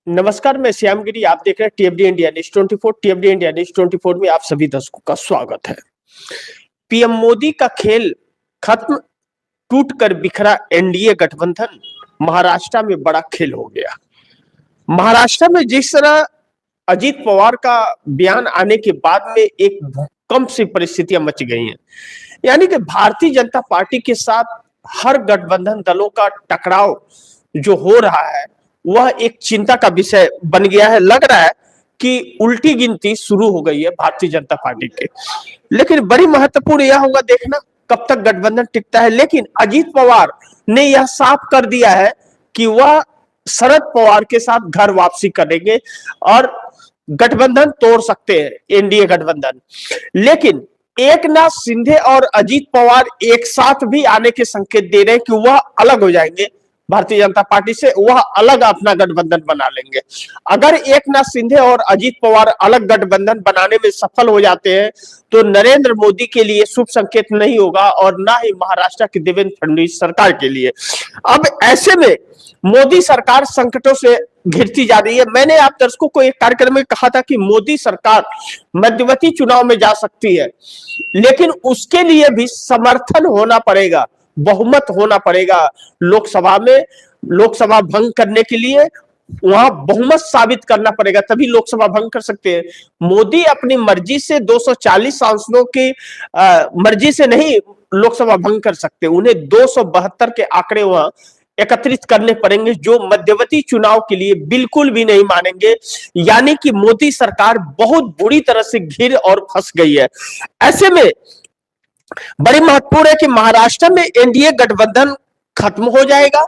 नमस्कार, मैं श्यामगिरी। आप देख रहे हैं टीएफडी इंडिया न्यूज 24। टीएफडी इंडिया न्यूज 24 में आप सभी दर्शकों का स्वागत है। पीएम मोदी का खेल खत्म, टूट कर बिखरा एनडीए गठबंधन। महाराष्ट्र में बड़ा खेल हो गया। महाराष्ट्र में जिस तरह अजीत पवार का बयान आने के बाद में एक भूकंप सी परिस्थितियां मच गई हैं। यानी कि भारतीय जनता पार्टी के साथ हर गठबंधन दलों का टकराव जो हो रहा है वह एक चिंता का विषय बन गया है। लग रहा है कि उल्टी गिनती शुरू हो गई है भारतीय जनता पार्टी के। लेकिन बड़ी महत्वपूर्ण यह होगा देखना कब तक गठबंधन टिकता है। लेकिन अजीत पवार ने यह साफ कर दिया है कि वह शरद पवार के साथ घर वापसी करेंगे और गठबंधन तोड़ सकते हैं, एनडीए गठबंधन। लेकिन एकनाथ शिंदे और अजीत पवार एक साथ भी आने के संकेत दे रहे हैं कि वह अलग हो जाएंगे भारतीय जनता पार्टी से, वह अलग अपना गठबंधन बना लेंगे। अगर एकनाथ शिंदे और अजीत पवार अलग गठबंधन बनाने में सफल हो जाते हैं तो नरेंद्र मोदी के लिए शुभ संकेत नहीं होगा और ना ही महाराष्ट्र की देवेंद्र फडणवीस सरकार के लिए। अब ऐसे में मोदी सरकार संकटों से घिरती जा रही है। मैंने आप दर्शकों को एक कार्यक्रम में कहा था कि मोदी सरकार मध्यवर्ती चुनाव में जा सकती है, लेकिन उसके लिए भी समर्थन होना पड़ेगा, बहुमत होना पड़ेगा लोकसभा में। लोकसभा भंग करने के लिए वहां बहुमत साबित करना पड़ेगा, तभी लोकसभा भंग कर सकते हैं। मोदी अपनी मर्जी से 240 सांसदों की मर्जी से नहीं लोकसभा भंग कर सकते। उन्हें 272 के आंकड़े वहां एकत्रित करने पड़ेंगे, जो मध्यवर्ती चुनाव के लिए बिल्कुल भी नहीं मानेंगे। यानी कि मोदी सरकार बहुत बुरी तरह से घिर और फंस गई है। ऐसे में बड़ी महत्वपूर्ण है कि महाराष्ट्र में एनडीए गठबंधन खत्म हो जाएगा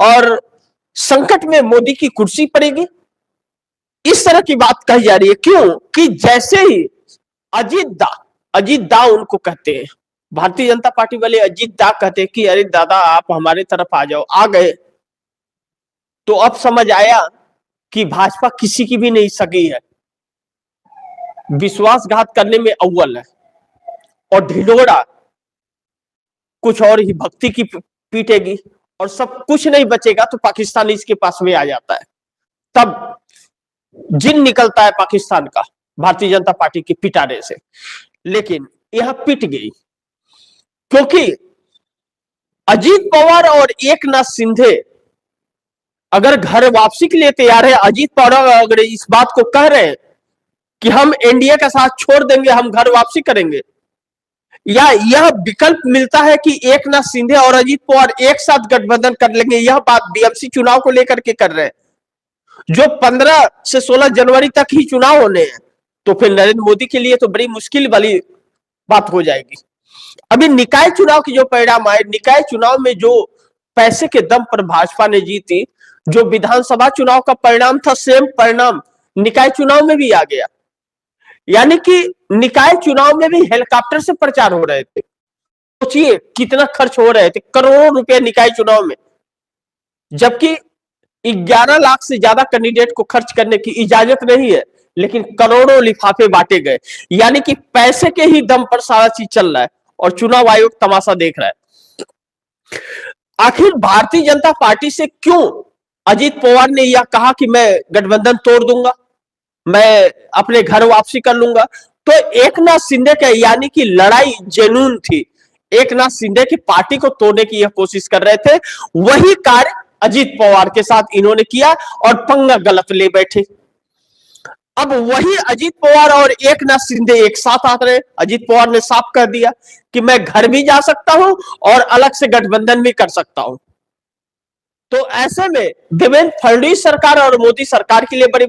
और संकट में मोदी की कुर्सी पड़ेगी, इस तरह की बात कही जा रही है। क्यों कि जैसे ही अजीत दा उनको कहते हैं, भारतीय जनता पार्टी वाले अजीत दा कहते हैं कि अरे दादा आप हमारे तरफ आ जाओ, आ गए तो अब समझ आया कि भाजपा किसी की भी नहीं सगी है, विश्वासघात करने में अव्वल है और ढिढोरा कुछ और ही भक्ति की पीटेगी और सब कुछ नहीं बचेगा तो पाकिस्तान इसके पास में आ जाता है। तब जिन निकलता है पाकिस्तान का भारतीय जनता पार्टी के पिटारे से। लेकिन यह पिट गई क्योंकि अजीत पवार और एकनाथ शिंदे अगर घर वापसी के लिए तैयार है, अजीत पवार अगर इस बात को कह रहे हैं कि हम एनडीए का साथ छोड़ देंगे, हम घर वापसी करेंगे, या यह विकल्प मिलता है कि एकनाथ शिंदे और अजीत पवार एक साथ गठबंधन कर लेंगे, यह बात बीएमसी चुनाव को लेकर के कर रहे हैं, जो 15 से 16 जनवरी तक ही चुनाव होने हैं, तो फिर नरेंद्र मोदी के लिए तो बड़ी मुश्किल वाली बात हो जाएगी। अभी निकाय चुनाव की जो परिणाम आए, निकाय चुनाव में जो पैसे के दम पर भाजपा ने जीती, जो विधानसभा चुनाव का परिणाम था सेम परिणाम निकाय चुनाव में भी आ गया। यानी कि निकाय चुनाव में भी हेलीकॉप्टर से प्रचार हो रहे थे। सोचिए कितना खर्च हो रहे थे, करोड़ों रुपए निकाय चुनाव में, जबकि 11 लाख से ज्यादा कैंडिडेट को खर्च करने की इजाजत नहीं है, लेकिन करोड़ों लिफाफे बांटे गए। यानी कि पैसे के ही दम पर सारा चीज चल रहा है और चुनाव आयोग तमाशा देख रहा है। आखिर भारतीय जनता पार्टी से क्यों अजीत पवार ने यह कहा कि मैं गठबंधन तोड़ दूंगा, मैं अपने घर वापसी कर लूंगा? तो एकनाथ शिंदे का यानी कि लड़ाई जेनून थी, एकनाथ शिंदे की पार्टी को तोड़ने की यह कोशिश कर रहे थे। वही कार्य अजीत पवार के साथ इन्होंने किया और पंगा गलत ले बैठे। अब वही अजीत पवार और एकनाथ शिंदे एक साथ आ रहे। अजीत पवार ने साफ कर दिया कि मैं घर भी जा सकता हूं और अलग से गठबंधन भी कर सकता हूं। तो ऐसे में देवेंद्र फडणवीस सरकार और मोदी सरकार के लिए बड़ी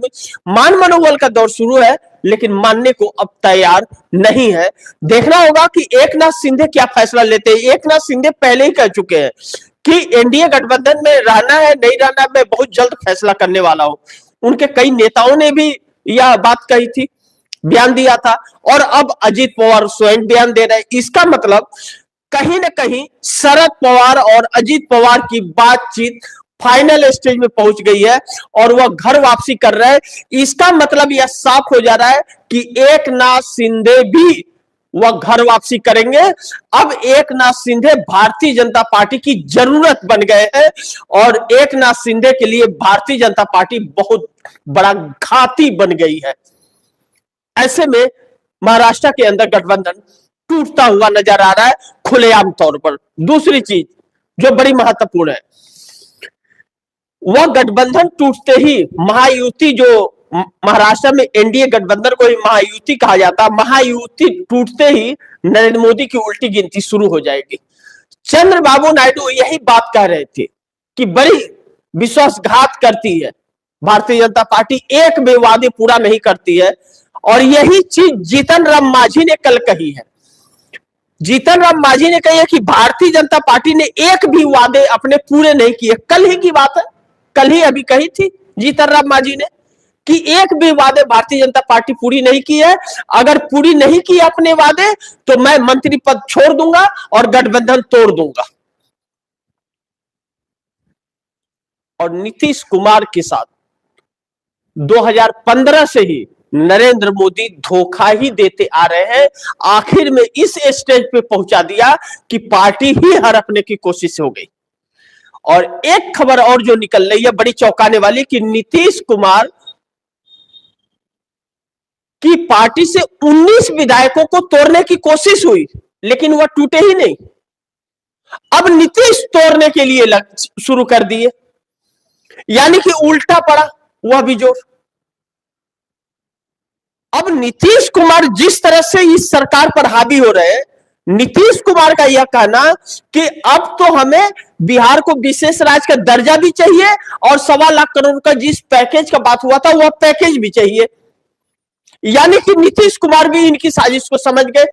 मान मनोबल का दौर शुरू है, लेकिन मानने को अब तैयार नहीं है। देखना होगा कि एकनाथ शिंदे क्या फैसला लेते हैं। एकनाथ शिंदे पहले ही कह चुके हैं कि एनडीए गठबंधन में रहना है नहीं रहना मैं बहुत जल्द फैसला करने वाला हूं। उनके कई नेताओं ने भी यह बात कही थी, बयान दिया था, और अब अजीत पवार स्वयं बयान दे रहे हैं। इसका मतलब कहीं ना कहीं शरद पवार और अजीत पवार की बातचीत फाइनल स्टेज में पहुंच गई है और वह घर वापसी कर रहे हैं। इसका मतलब यह साफ हो जा रहा है कि एकनाथ शिंदे भी वह घर वापसी करेंगे। अब एकनाथ शिंदे भारतीय जनता पार्टी की जरूरत बन गए हैं और एकनाथ शिंदे के लिए भारतीय जनता पार्टी बहुत बड़ा घाती बन गई है। ऐसे में महाराष्ट्र के अंदर गठबंधन टूटता हुआ नजर आ रहा है खुलेआम तौर पर। दूसरी चीज जो बड़ी महत्वपूर्ण है, वह गठबंधन टूटते ही महायुति, जो महाराष्ट्र में एनडीए गठबंधन को ही महायुति कहा जाता है, महायुति टूटते ही नरेंद्र मोदी की उल्टी गिनती शुरू हो जाएगी। चंद्रबाबू नायडू यही बात कह रहे थे कि बड़ी विश्वासघात करती है भारतीय जनता पार्टी, एक भी वादे पूरा नहीं करती है। और यही चीज जीतन राम मांझी ने कल कही है। जीतन राम मांझी ने कही है कि भारतीय जनता पार्टी ने एक भी वादे अपने पूरे नहीं किए। कल ही की बात है, कल ही अभी कही थी जीतन राम मांझी ने कि एक भी वादे भारतीय जनता पार्टी पूरी नहीं की है। अगर पूरी नहीं की अपने वादे तो मैं मंत्री पद छोड़ दूंगा और गठबंधन तोड़ दूंगा। और नीतीश कुमार के साथ 2015 से ही नरेंद्र मोदी धोखा ही देते आ रहे हैं। आखिर में इस स्टेज पे पहुंचा दिया कि पार्टी ही हड़पने की कोशिश हो गई। और एक खबर और जो निकल रही है बड़ी चौंकाने वाली कि नीतीश कुमार की पार्टी से 19 विधायकों को तोड़ने की कोशिश हुई लेकिन वह टूटे ही नहीं। अब नीतीश तोड़ने के लिए शुरू कर दिए, यानी कि उल्टा पड़ा वह भी जोर। अब नीतीश कुमार जिस तरह से इस सरकार पर हावी हो रहे हैं, नीतीश कुमार का यह कहना कि अब तो हमें बिहार को विशेष राज्य का दर्जा भी चाहिए और 1.25 लाख करोड़ का जिस पैकेज का बात हुआ था वह पैकेज भी चाहिए। यानी कि नीतीश कुमार भी इनकी साजिश को समझ गए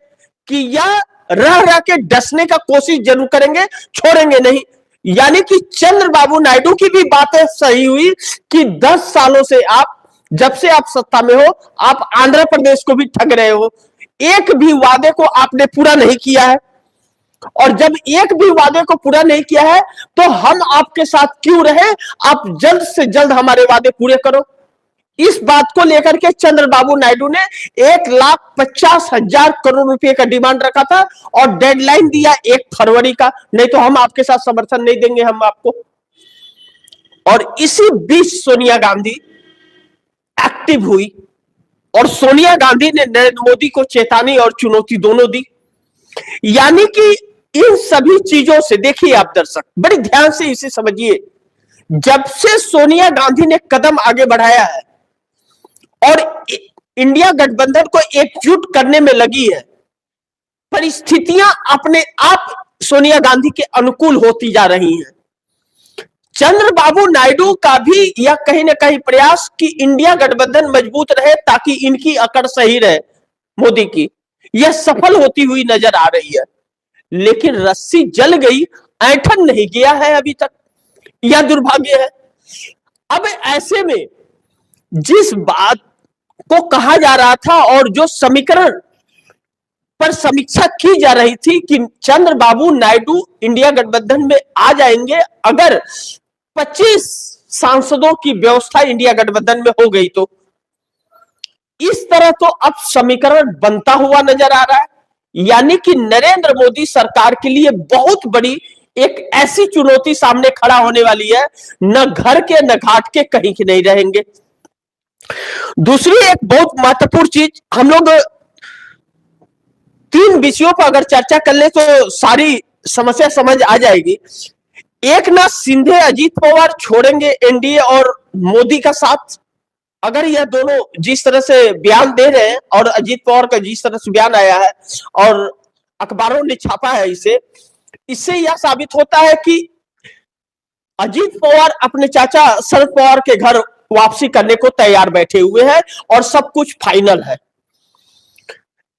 कि यह रह रह के डसने का कोशिश जरूर करेंगे, छोड़ेंगे नहीं। यानी कि चंद्रबाबू नायडू की भी बातें सही हुई कि 10 सालों से आप, जब से आप सत्ता में हो, आप आंध्र प्रदेश को भी ठग रहे हो। एक भी वादे को आपने पूरा नहीं किया है और जब एक भी वादे को पूरा नहीं किया है तो हम आपके साथ क्यों रहे? आप जल्द से जल्द हमारे वादे पूरे करो। इस बात को लेकर के चंद्रबाबू नायडू ने 1,50,000 करोड़ रुपए का डिमांड रखा था और डेडलाइन दिया 1 फरवरी का, नहीं तो हम आपके साथ समर्थन नहीं देंगे हम आपको। और इसी बीच सोनिया गांधी एक्टिव हुई और सोनिया गांधी ने नरेंद्र मोदी को चेतावनी और चुनौती दोनों दी। यानी कि इन सभी चीजों से, देखिए आप दर्शक बड़ी ध्यान से इसे समझिए, जब से सोनिया गांधी ने कदम आगे बढ़ाया है और इंडिया गठबंधन को एकजुट करने में लगी है, परिस्थितियां अपने आप सोनिया गांधी के अनुकूल होती जा रही हैं। चंद्रबाबू नायडू का भी यह कहीं ना कहीं प्रयास कि इंडिया गठबंधन मजबूत रहे ताकि इनकी अकड़ सही रहे मोदी की, यह सफल होती हुई नजर आ रही है। लेकिन रस्सी जल गई, ऐंठन नहीं गया है अभी तक, यह दुर्भाग्य है। अब ऐसे में जिस बात को कहा जा रहा था और जो समीकरण पर समीक्षा की जा रही थी कि चंद्रबाबू नायडू इंडिया गठबंधन में आ जाएंगे अगर 25 सांसदों की व्यवस्था इंडिया गठबंधन में हो गई, तो इस तरह तो अब समीकरण बनता हुआ नजर आ रहा है। यानी कि नरेंद्र मोदी सरकार के लिए बहुत बड़ी एक ऐसी चुनौती सामने खड़ा होने वाली है, न घर के न घाट के, कहीं के नहीं रहेंगे। दूसरी एक बहुत महत्वपूर्ण चीज, हम लोग 3 विषयों पर अगर चर्चा कर ले तो सारी समस्या समझ आ जाएगी। एकनाथ शिंदे अजीत पवार छोड़ेंगे एनडीए और मोदी का साथ, अगर यह दोनों जिस तरह से बयान दे रहे हैं और अजीत पवार का जिस तरह से बयान आया है और अखबारों ने छापा है, इससे यह साबित होता है कि अजीत पवार अपने चाचा शरद पवार के घर वापसी करने को तैयार बैठे हुए हैं और सब कुछ फाइनल है।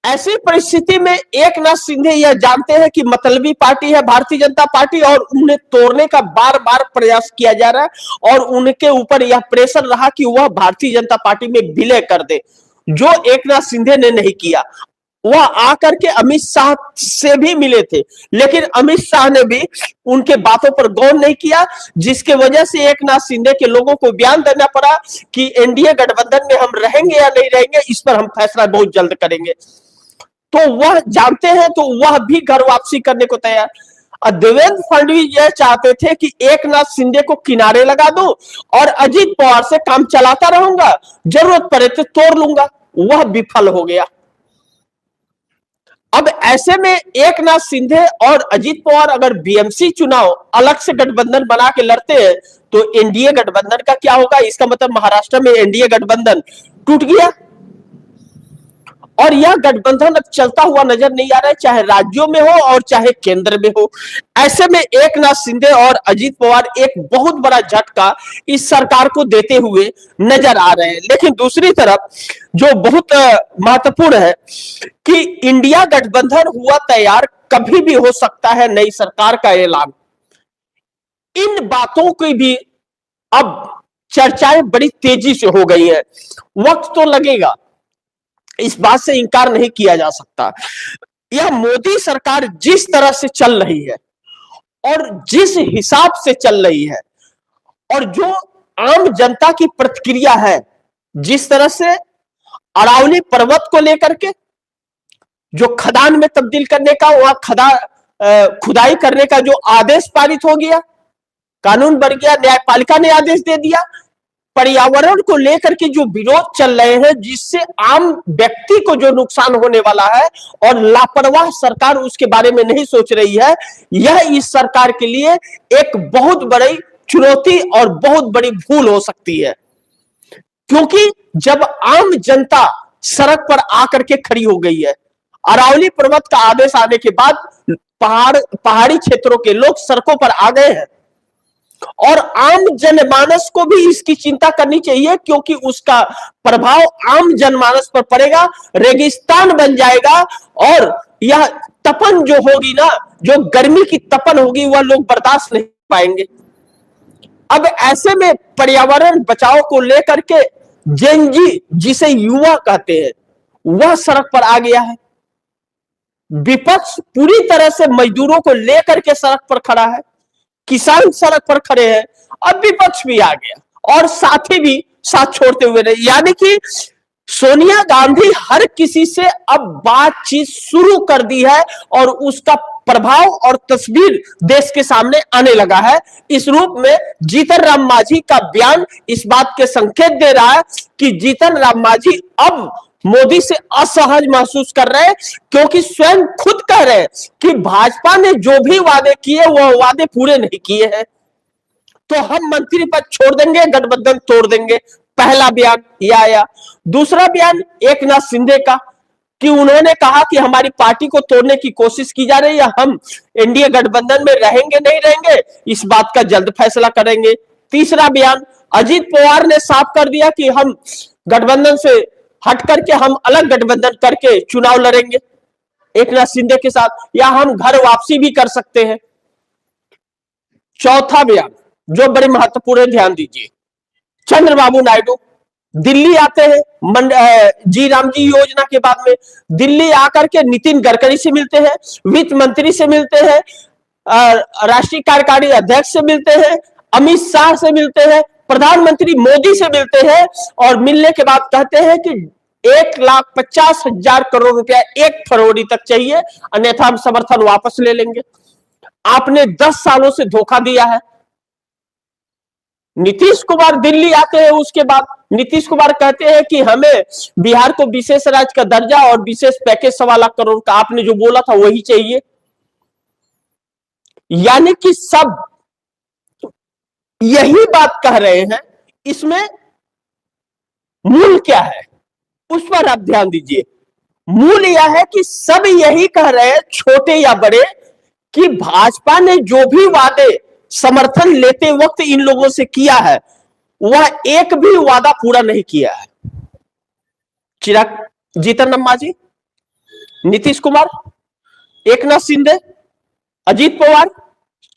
ऐसी परिस्थिति में एकनाथ शिंदे यह जानते हैं कि मतलबी पार्टी है भारतीय जनता पार्टी और उन्हें तोड़ने का बार बार प्रयास किया जा रहा है और उनके ऊपर यह प्रेशर रहा कि वह भारतीय जनता पार्टी में विलय कर दे, जो एकनाथ शिंदे ने नहीं किया। वह आकर के अमित शाह से भी मिले थे लेकिन अमित शाह ने भी उनके बातों पर गौर नहीं किया, जिसके वजह से एकनाथ शिंदे के लोगों को बयान देना पड़ा कि एनडीए गठबंधन में हम रहेंगे या नहीं रहेंगे, इस पर हम फैसला बहुत जल्द करेंगे। तो वह जानते हैं, तो वह भी घर वापसी करने को तैयार। देवेंद्र फडणवीस यह चाहते थे कि एकनाथ शिंदे को किनारे लगा दो और अजीत पवार से काम चलाता रहूंगा, जरूरत पड़े तो तोड़ लूंगा। वह विफल हो गया। अब ऐसे में एकनाथ शिंदे और अजीत पवार अगर बीएमसी चुनाव अलग से गठबंधन बना के लड़ते हैं तो एनडीए गठबंधन का क्या होगा? इसका मतलब महाराष्ट्र में एनडीए गठबंधन टूट गया और यह गठबंधन अब चलता हुआ नजर नहीं आ रहा है, चाहे राज्यों में हो और चाहे केंद्र में हो। ऐसे में एकनाथ शिंदे और अजीत पवार एक बहुत बड़ा झटका इस सरकार को देते हुए नजर आ रहे हैं। लेकिन दूसरी तरफ जो बहुत महत्वपूर्ण है कि इंडिया गठबंधन हुआ तैयार, कभी भी हो सकता है नई सरकार का ऐलान। इन बातों की भी अब चर्चाएं बड़ी तेजी से हो गई है। वक्त तो लगेगा, इस बात से इंकार नहीं किया जा सकता। यह मोदी सरकार जिस तरह से चल रही है और जिस हिसाब से चल रही है और जो आम जनता की प्रतिक्रिया है, जिस तरह से अरावली पर्वत को लेकर के जो खदान में तब्दील करने का, वहां खुदाई करने का जो आदेश पारित हो गया, कानून बन गया, न्यायपालिका ने आदेश दे दिया, पर्यावरण को लेकर के जो विरोध चल रहे हैं जिससे आम व्यक्ति को जो नुकसान होने वाला है और लापरवाह सरकार उसके बारे में नहीं सोच रही है, यह इस सरकार के लिए एक बहुत बड़ी चुनौती और बहुत बड़ी भूल हो सकती है। क्योंकि जब आम जनता सड़क पर आकर के खड़ी हो गई है, अरावली पर्वत का आदेश आने के बाद पहाड़ी क्षेत्रों के लोग सड़कों पर आ गए हैं और आम जनमानस को भी इसकी चिंता करनी चाहिए क्योंकि उसका प्रभाव आम जनमानस पर पड़ेगा, रेगिस्तान बन जाएगा और यह तपन जो होगी ना, जो गर्मी की तपन होगी, वह लोग बर्दाश्त नहीं पाएंगे। अब ऐसे में पर्यावरण बचाव को लेकर के जेनजी, जिसे युवा कहते हैं, वह सड़क पर आ गया है। विपक्ष पूरी तरह से मजदूरों को लेकर के सड़क पर खड़ा है, किसान सड़क पर खड़े हैं, अब विपक्ष भी आ गया और साथी भी साथ छोड़ते हुए नहीं। यानी कि सोनिया गांधी हर किसी से अब बातचीत शुरू कर दी है और उसका प्रभाव और तस्वीर देश के सामने आने लगा है। इस रूप में जीतन राम मांझी का बयान इस बात के संकेत दे रहा है कि जीतन राम मांझी अब मोदी से असहज महसूस कर रहे हैं क्योंकि स्वयं खुद कह रहे हैं कि भाजपा ने जो भी वादे किए वह वादे पूरे नहीं किए हैं, तो हम मंत्री पद छोड़ देंगे, गठबंधन तोड़ देंगे। पहला बयान यह आया। दूसरा बयान एकनाथ शिंदे का कि उन्होंने कहा कि हमारी पार्टी को तोड़ने की कोशिश की जा रही है, हम एनडीए गठबंधन में रहेंगे नहीं रहेंगे इस बात का जल्द फैसला करेंगे। तीसरा बयान अजीत पवार ने साफ कर दिया कि हम गठबंधन से हट करके हम अलग गठबंधन करके चुनाव लड़ेंगे एकनाथ शिंदे के साथ, या हम घर वापसी भी कर सकते हैं। चौथा बयान जो बड़े महत्वपूर्ण है, ध्यान दीजिए, चंद्रबाबू नायडू दिल्ली आते हैं जी राम जी योजना के बाद में, दिल्ली आकर के नितिन गडकरी से मिलते हैं, वित्त मंत्री से मिलते हैं, राष्ट्रीय कार्यकारी अध्यक्ष से मिलते हैं, अमित शाह से मिलते हैं, प्रधानमंत्री मोदी से मिलते हैं और मिलने के बाद कहते हैं कि 1,50,000 करोड़ रुपया 1 फरवरी तक चाहिए, अन्यथा हम समर्थन वापस ले लेंगे। आपने 10 सालों से धोखा दिया है। नीतीश कुमार दिल्ली आते हैं, उसके बाद नीतीश कुमार कहते हैं कि हमें बिहार को विशेष राज्य का दर्जा और विशेष पैकेज 1.25 लाख करोड़ का, आपने जो बोला था वही चाहिए। यानी कि सब यही बात कह रहे हैं। इसमें मूल क्या है उस पर आप ध्यान दीजिए। मूल यह है कि सब यही कह रहे हैं, छोटे या बड़े, कि भाजपा ने जो भी वादे समर्थन लेते वक्त इन लोगों से किया है वह एक भी वादा पूरा नहीं किया है। चिराग, जीतन राम मांझी, नीतीश कुमार, एकनाथ शिंदे, अजीत पवार,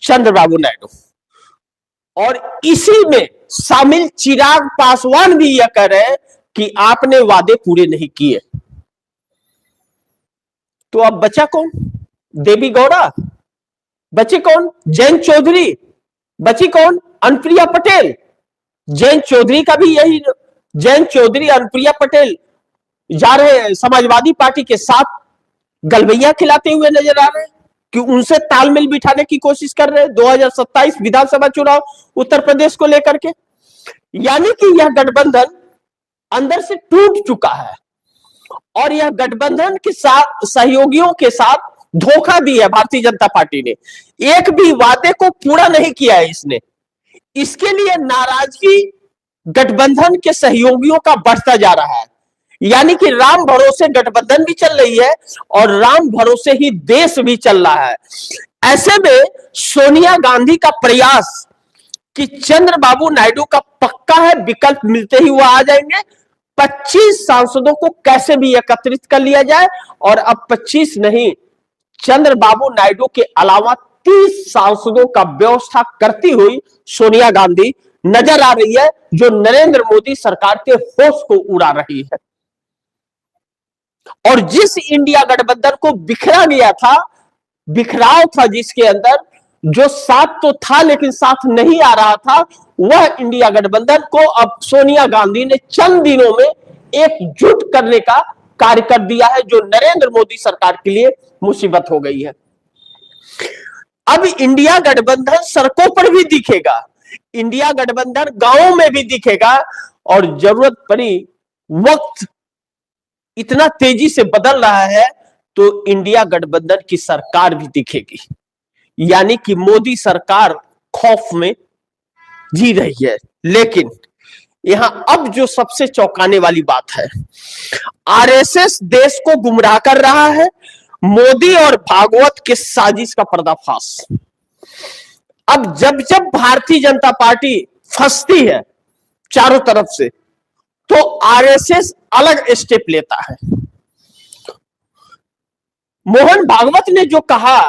चंद्रबाबू नायडू, और इसी में शामिल चिराग पासवान भी यह कह रहे हैं कि आपने वादे पूरे नहीं किए। तो अब बचा कौन? देवी गौड़ा, बचे कौन? जयंत चौधरी, बची कौन? अनुप्रिया पटेल। जयंत चौधरी का भी यही, जयंत चौधरी, अनुप्रिया पटेल जा रहे हैं समाजवादी पार्टी के साथ गलबैया खिलाते हुए नजर आ रहे हैं, कि उनसे तालमेल बिठाने की कोशिश कर रहे हैं 2027 विधानसभा चुनाव उत्तर प्रदेश को लेकर के। यानी कि यह गठबंधन अंदर से टूट चुका है और यह गठबंधन के साथ सहयोगियों के साथ धोखा दिया है भारतीय जनता पार्टी ने। एक भी वादे को पूरा नहीं किया है इसने। इसके लिए नाराजगी गठबंधन के सहयोगियों का बढ़ता जा रहा है। यानी कि राम भरोसे गठबंधन भी चल रही है और राम भरोसे ही देश भी चल रहा है। ऐसे में सोनिया गांधी का प्रयास कि चंद्रबाबू नायडू का पक्का है विकल्प मिलते ही वो आ जाएंगे, 25 सांसदों को कैसे भी एकत्रित कर लिया जाए, और अब 25 नहीं, चंद्रबाबू नायडू के अलावा 30 सांसदों का व्यवस्था करती हुई सोनिया गांधी नजर आ रही है, जो नरेंद्र मोदी सरकार के होश को उड़ा रही है। और जिस इंडिया गठबंधन को बिखरा गया था, बिखराव था जिसके अंदर, जो साथ तो था लेकिन साथ नहीं आ रहा था, वह इंडिया गठबंधन को अब सोनिया गांधी ने चंद दिनों में एकजुट करने का कार्य कर दिया है, जो नरेंद्र मोदी सरकार के लिए मुसीबत हो गई है। अब इंडिया गठबंधन सड़कों पर भी दिखेगा, इंडिया गठबंधन गांवों में भी दिखेगा, और जरूरत पड़ी, वक्त इतना तेजी से बदल रहा है तो इंडिया गठबंधन की सरकार भी दिखेगी। यानी कि मोदी सरकार खौफ में जी रही है। लेकिन यहां अब जो सबसे चौंकाने वाली बात है, आरएसएस देश को गुमराह कर रहा है, मोदी और भागवत के साजिश का पर्दाफाश। अब जब जब भारतीय जनता पार्टी फंसती है चारों तरफ से, तो आरएसएस अलग स्टेप लेता है। मोहन भागवत ने जो कहा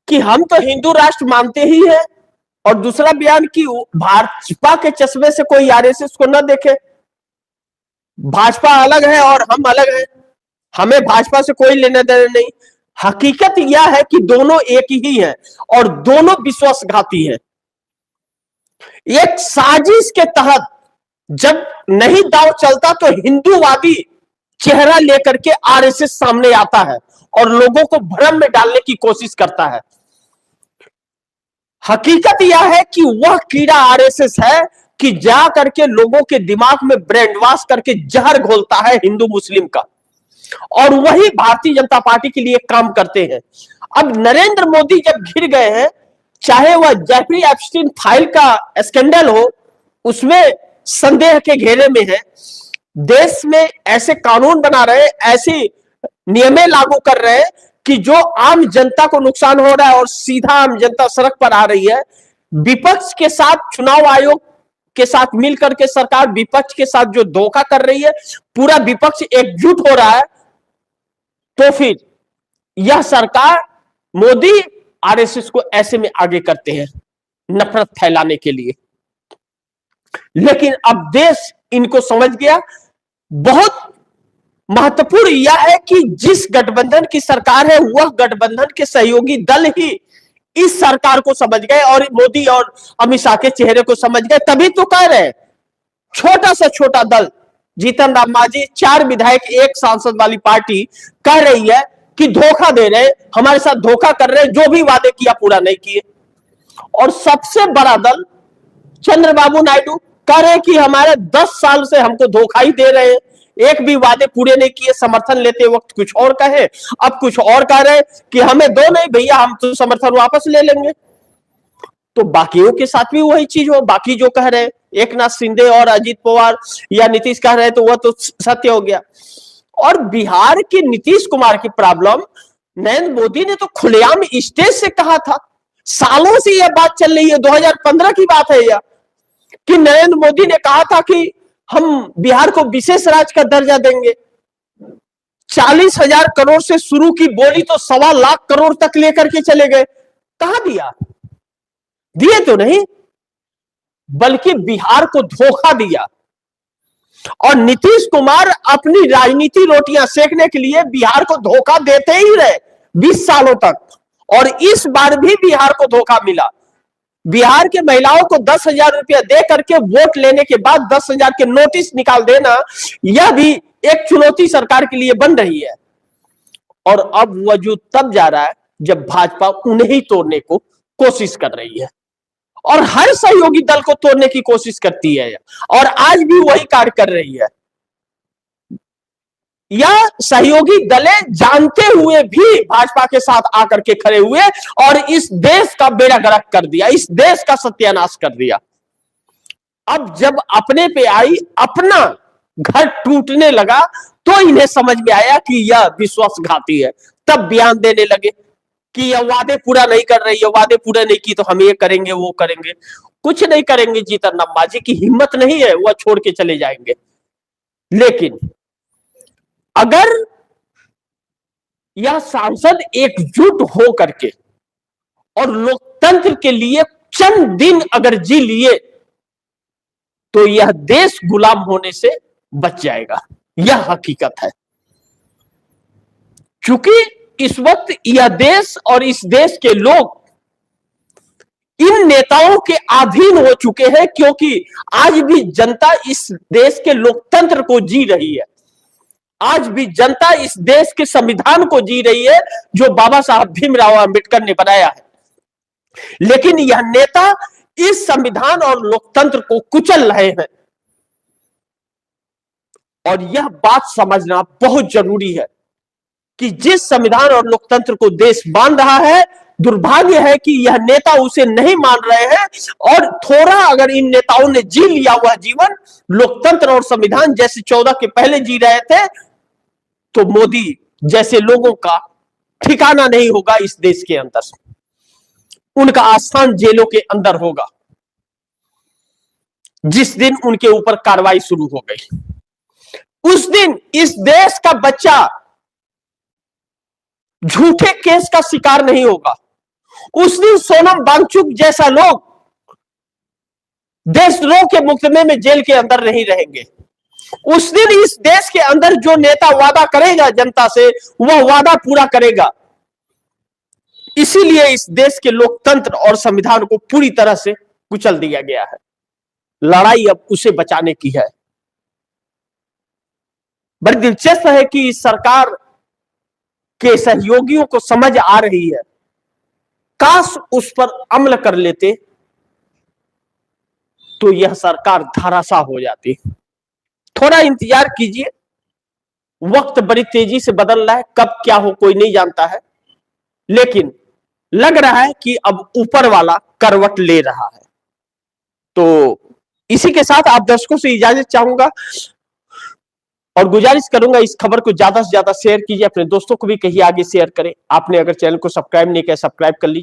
कि हम तो हिंदू राष्ट्र मानते ही हैं, और दूसरा बयान कि भाजपा के चश्मे से कोई आरएसएस को न देखे, भाजपा अलग है और हम अलग हैं, हमें भाजपा से कोई लेना देना नहीं। हकीकत यह है कि दोनों एक ही हैं और दोनों विश्वासघाती हैं। एक साजिश के तहत जब नहीं दांव चलता तो हिंदूवादी चेहरा लेकर के आरएसएस सामने आता है और लोगों को भ्रम में डालने की कोशिश करता है। हकीकत यह है कि वह कीड़ा आरएसएस है कि जा करके लोगों के दिमाग में ब्रेन वॉश करके जहर घोलता है हिंदू मुस्लिम का, और वही भारतीय जनता पार्टी के लिए काम करते हैं। अब नरेंद्र मोदी जब घिर गए हैं, चाहे वह जेफरी एप्स्टीन फाइल का स्कैंडल हो, उसमें संदेह के घेरे में है, देश में ऐसे कानून बना रहे, ऐसी नियमें लागू कर रहे हैं कि जो आम जनता को नुकसान हो रहा है और सीधा आम जनता सड़क पर आ रही है। विपक्ष के साथ, चुनाव आयोग के साथ मिलकर के सरकार विपक्ष के साथ जो धोखा कर रही है, पूरा विपक्ष एकजुट हो रहा है, तो फिर यह सरकार, मोदी आरएसएस को ऐसे में आगे करते हैं नफरत फैलाने के लिए। लेकिन अब देश इनको समझ गया। बहुत महत्वपूर्ण यह है कि जिस गठबंधन की सरकार है, वह गठबंधन के सहयोगी दल ही इस सरकार को समझ गए और मोदी और अमित शाह के चेहरे को समझ गए। तभी तो कह रहे, छोटा से छोटा दल, जीतन राम मांझी, 4 विधायक, 1 सांसद वाली पार्टी कह रही है कि धोखा दे रहे, हमारे साथ धोखा कर रहे, जो भी वादे किया पूरा नहीं किए। और सबसे बड़ा दल चंद्रबाबू नायडू कह रहे कि हमारे 10 साल से हमको धोखा ही दे रहे हैं, एक भी वादे पूरे नहीं किए। समर्थन लेते वक्त कुछ और कहे, अब कुछ और कह रहे कि हमें दो नहीं भैया, हम तो समर्थन वापस ले लेंगे। तो बाकियों के साथ भी वही चीज हो, बाकी जो कह रहे, एकनाथ शिंदे और अजीत पवार या नीतीश कह रहे, तो वह तो सत्य हो गया। और बिहार के नीतीश कुमार की प्रॉब्लम नरेंद्र मोदी ने तो खुलेआम स्टेज से कहा था, सालों से यह बात चल रही है, 2015 की बात है यह, कि नरेंद्र मोदी ने कहा था कि हम बिहार को विशेष राज्य का दर्जा देंगे। 40,000 करोड़ से शुरू की बोली तो 1.25 लाख करोड़ तक लेकर के चले गए। कहां दिया? दिए तो नहीं, बल्कि बिहार को धोखा दिया। और नीतीश कुमार अपनी राजनीति रोटियां सेकने के लिए बिहार को धोखा देते ही रहे 20 सालों तक, और इस बार भी बिहार को धोखा मिला। बिहार के महिलाओं को 10,000 रुपया दे करके वोट लेने के बाद 10,000 के नोटिस निकाल देना, यह भी एक चुनौती सरकार के लिए बन रही है। और अब वजूद तब जा रहा है जब भाजपा उन्हें ही तोड़ने को कोशिश कर रही है और हर सहयोगी दल को तोड़ने की कोशिश करती है और आज भी वही कार्य कर रही है। या सहयोगी दलें जानते हुए भी भाजपा के साथ आकर के खड़े हुए और इस देश का बेड़ा गर्क कर दिया, इस देश का सत्यानाश कर दिया। अब जब अपने पे आई, अपना घर टूटने लगा, तो इन्हें समझ में आया कि यह विश्वासघाती है। तब बयान देने लगे कि यह वादे पूरा नहीं कर रही है, वादे पूरा नहीं की तो हम ये करेंगे वो करेंगे। कुछ नहीं करेंगे, जीतन राम मांझी की हिम्मत नहीं है, वह छोड़ के चले जाएंगे। लेकिन अगर यह सांसद एकजुट हो करके और लोकतंत्र के लिए चंद दिन अगर जी लिए तो यह देश गुलाम होने से बच जाएगा। यह हकीकत है। क्योंकि इस वक्त यह देश और इस देश के लोग इन नेताओं के अधीन हो चुके हैं, क्योंकि आज भी जनता इस देश के लोकतंत्र को जी रही है। आज भी जनता इस देश के संविधान को जी रही है जो बाबा साहब भीमराव अंबेडकर ने बनाया है। लेकिन यह नेता इस संविधान और लोकतंत्र को कुचल रहे हैं और यह बात समझना बहुत जरूरी है कि जिस संविधान और लोकतंत्र को देश मान रहा है, दुर्भाग्य है कि यह नेता उसे नहीं मान रहे हैं। और थोड़ा अगर इन नेताओं ने जी लिया हुआ जीवन लोकतंत्र और संविधान जैसे 14 के पहले जी रहे थे, तो मोदी जैसे लोगों का ठिकाना नहीं होगा इस देश के अंदर। उनका आस्थान जेलों के अंदर होगा जिस दिन उनके ऊपर कार्रवाई शुरू हो गई। उस दिन इस देश का बच्चा झूठे केस का शिकार नहीं होगा। उस दिन सोनम वांगचुक जैसा लोग देशद्रोह के मुकदमे में जेल के अंदर नहीं रहेंगे। उस दिन इस देश के अंदर जो नेता वादा करेगा जनता से, वह वादा पूरा करेगा। इसीलिए इस देश के लोकतंत्र और संविधान को पूरी तरह से कुचल दिया गया है। लड़ाई अब उसे बचाने की है। बड़ी दिलचस्प है कि इस सरकार के सहयोगियों को समझ आ रही है, काश उस पर अमल कर लेते तो यह सरकार धराशायी हो जाती। थोड़ा इंतजार कीजिए, वक्त बड़ी तेजी से बदल रहा है, कब क्या हो कोई नहीं जानता है। लेकिन लग रहा है कि अब ऊपर वाला करवट ले रहा है। तो इसी के साथ आप दर्शकों से इजाजत चाहूंगा और गुजारिश करूंगा इस खबर को ज्यादा से ज्यादा शेयर कीजिए, अपने दोस्तों को भी कहीं आगे शेयर करें। आपने अगर चैनल को सब्सक्राइब नहीं किया, सब्सक्राइब कर लीजिए।